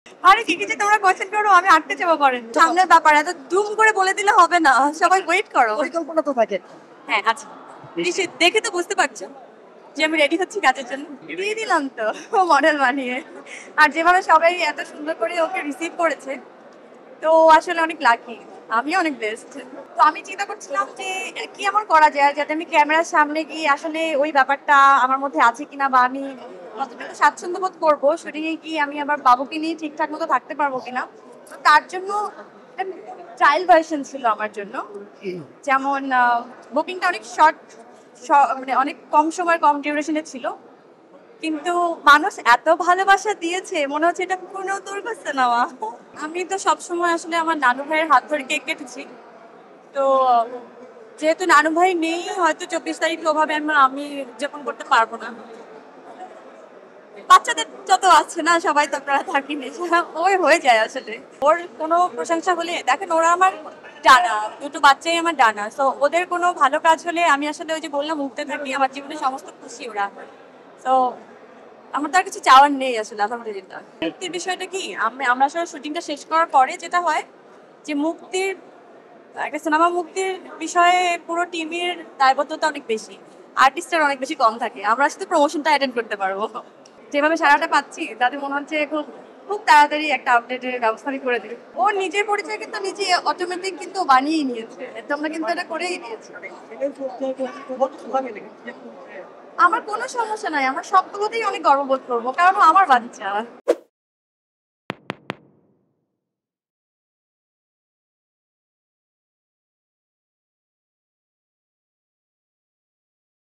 আরে কি যে তোমরা কোয়েশ্চেন করো, আমি আটকে যাবো করেন। সামনের ব্যাপার এত দুম করে বলে দিলে হবে না, সবাই ওয়েট করো। পরিকল্পনা তো থাকে। হ্যাঁ আচ্ছা, নিশ্চয়ই দেখে তো বুঝতে পারছো যে আমি রেডি হচ্ছি কাজের জন্য। দিয়ে দিলাম তো মডেল বানিয়ে। আর যেভাবে সবাই এত সুন্দর করে ওকে রিসিভ করেছে, তো আসলে অনেক লাকি, আমি অনেক বেস্ট। তো আমি চিন্তা করছিলাম যে কি এমন করা যায় যাতে আমি ক্যামেরার সামনে গিয়ে আসলে ওই ব্যাপারটা আমার মধ্যে আছে কিনা, বা আমি কতটুকু স্বাচ্ছন্দ্য বোধ করবো শুটিং এ গিয়ে, আমি আবার বাবুকে নিয়ে ঠিকঠাক মতো থাকতে পারবো কিনা। তো তার জন্য ট্রায়াল ভার্সন ছিল আমার জন্য। যেমন বুকিংটা অনেক শর্ট, মানে অনেক কম সময় কম ডিউরেশনে ছিল, কিন্তু মানুষ এত ভালোবাসা দিয়েছে মনে হচ্ছে এটা কোনো দুর্ঘটনা নেওয়া। আমি তো সবসময় আসলে আমার নানু ভাইয়ের হাত ধরে কেক কেটেছি। তো যেহেতু নানু ভাই নেই, হয়তো 24 তারিখ ওভাবে আমি উদযাপন করতে পারবো না। বাচ্চাদের যত আছে না, সবাই তো আপনারা থাকিনি, ওই হয়ে যায় আসলে। ওর কোনো প্রশংসা হলে দেখেন, ওরা আমার ডানা, দুটো বাচ্চাই আমার ডানা, তো ওদের কোনো ভালো কাজ হলে আমি আসলে ওই যে বললাম উঠতে থাকি, আমার জীবনে সমস্ত খুশি ওরা। তো আমার তো আর কিছু চাওয়ার নেই আসলে, আলহামদুলিল্লাহ। মুক্তির বিষয়টা কি, আমরা আসলে শুটিংটা শেষ করার পরে যেটা হয় যে মুক্তির, একটা সিনেমা মুক্তির বিষয়ে পুরো টিমের দায়বদ্ধতা অনেক বেশি, আর্টিস্টের অনেক বেশি কম থাকে। আমরা শুধু প্রমোশনটা অ্যাটেন্ড করতে পারবো। যেভাবে সারাটা পাচ্ছি তাতে মনে হচ্ছে খুব খুব তাড়াতাড়ি একটা আপডেটের ব্যবস্থা আমি করে দিই। ও নিজের পরিচয় কিন্তু নিজে অটোমেটিক কিন্তু বানিয়েই নিয়েছে, তোমরা কিন্তু এটা করেই দিয়েছো। আমার কোনো সমস্যা নাই, আমার সবগুলোতেই অনেক গর্ববোধ করবো, কারণ ও আমার বাচ্চা।